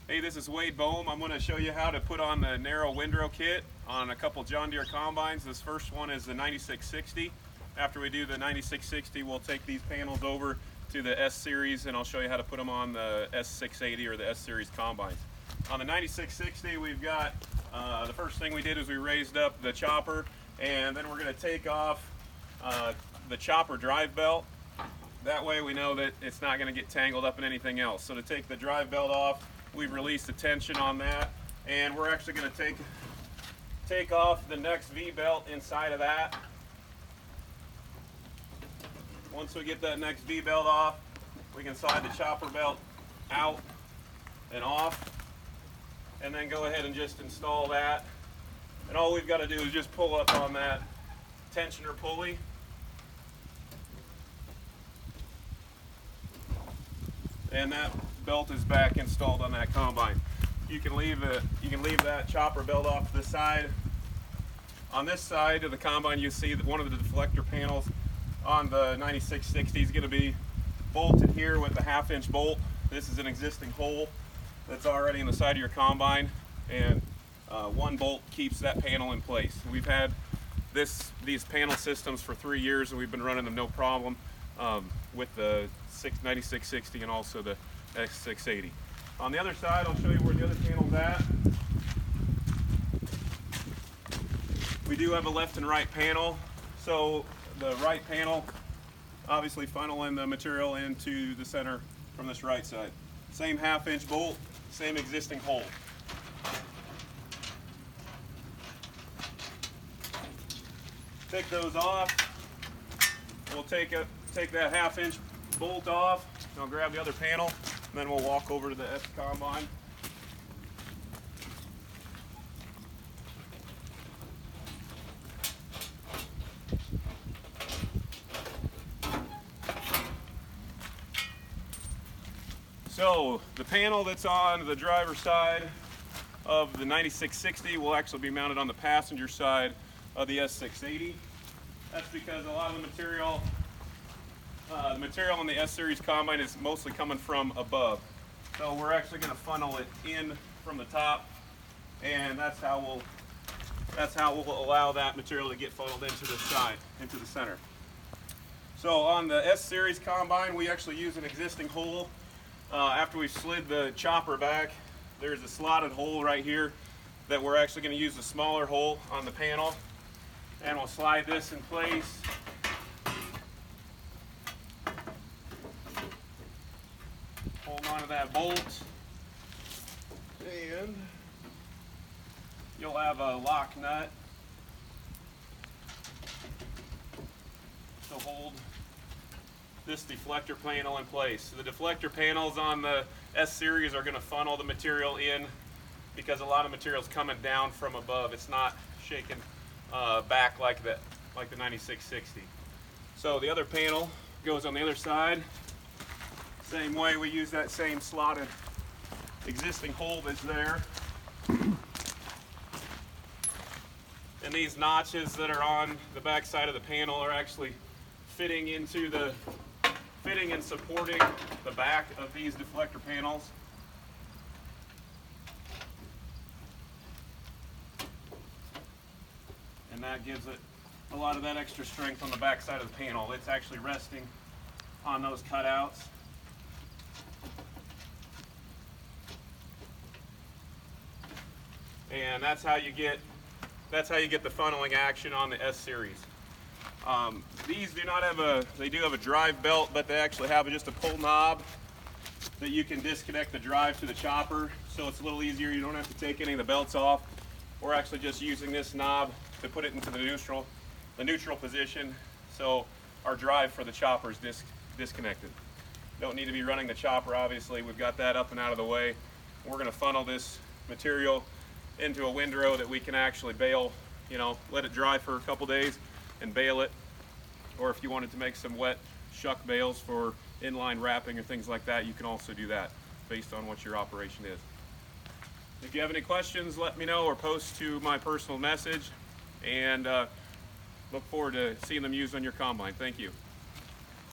Hey, this is Boehm. I'm going to show you how to put on the narrow windrow kit on a couple John Deere combines. This first one is the 9660. After we do the 9660, we'll take these panels over to the S series and I'll show you how to put them on the S680 or the S series combines. On the 9660, we've got the first thing we did is we raised up the chopper, and then we're going to take off the chopper drive belt. That way we know that it's not going to get tangled up in anything else. So to take the drive belt off, we've released the tension on that, and we're actually going to take off the next V-belt inside of that. Once we get that next V-belt off, we can slide the chopper belt out and off, and then go ahead and just install that. And all we've got to do is just pull up on that tensioner pulley. And that belt is back installed on that combine. You can leave that chopper belt off to the side. On this side of the combine, you see that one of the deflector panels on the 9660 is going to be bolted here with a 1/2-inch bolt. This is an existing hole that's already in the side of your combine, and one bolt keeps that panel in place. We've had these panel systems for 3 years, and we've been running them no problem with the 9660 and also the S680. On the other side, I'll show you where the other panel's at. We do have a left and right panel. So the right panel, obviously funneling the material into the center from this right side. Same 1/2-inch bolt, same existing hole. Take those off. We'll take that 1/2-inch bolt off. I'll grab the other panel, and then we'll walk over to the S combine. So the panel that's on the driver's side of the 9660 will actually be mounted on the passenger side of the S680. That's because a lot of the material on the S series combine is mostly coming from above. So we're actually going to funnel it in from the top, and that's how we'll allow that material to get funneled into the side, into the center. So on the S series combine, we actually use an existing hole. After we slid the chopper back, there's a slotted hole right here that we're actually going to use a smaller hole on the panel, and we'll slide this in place. Hold on to that bolt, and you'll have a lock nut to hold this deflector panel in place. So the deflector panels on the S series are going to funnel the material in, because a lot of material is coming down from above. It's not shaking back like the 9660. So the other panel goes on the other side. Same way, we use that same slotted existing hole that's there. And these notches that are on the back side of the panel are actually fitting and supporting the back of these deflector panels. And that gives it a lot of that extra strength on the back side of the panel. It's actually resting on those cutouts. And that's how you get the funneling action on the S series. These do not have they do have a drive belt, but they actually have just a pull knob that you can disconnect the drive to the chopper, so it's a little easier. You don't have to take any of the belts off. We're actually just using this knob to put it into the neutral position, so our drive for the chopper is disconnected. Don't need to be running the chopper, obviously. We've got that up and out of the way. We're going to funnel this material into a windrow that we can actually bale, let it dry for a couple days and bale it. Or if you wanted to make some wet shuck bales for inline wrapping or things like that, you can also do that based on what your operation is. If you have any questions, let me know or post to my personal message, and look forward to seeing them used on your combine. Thank you.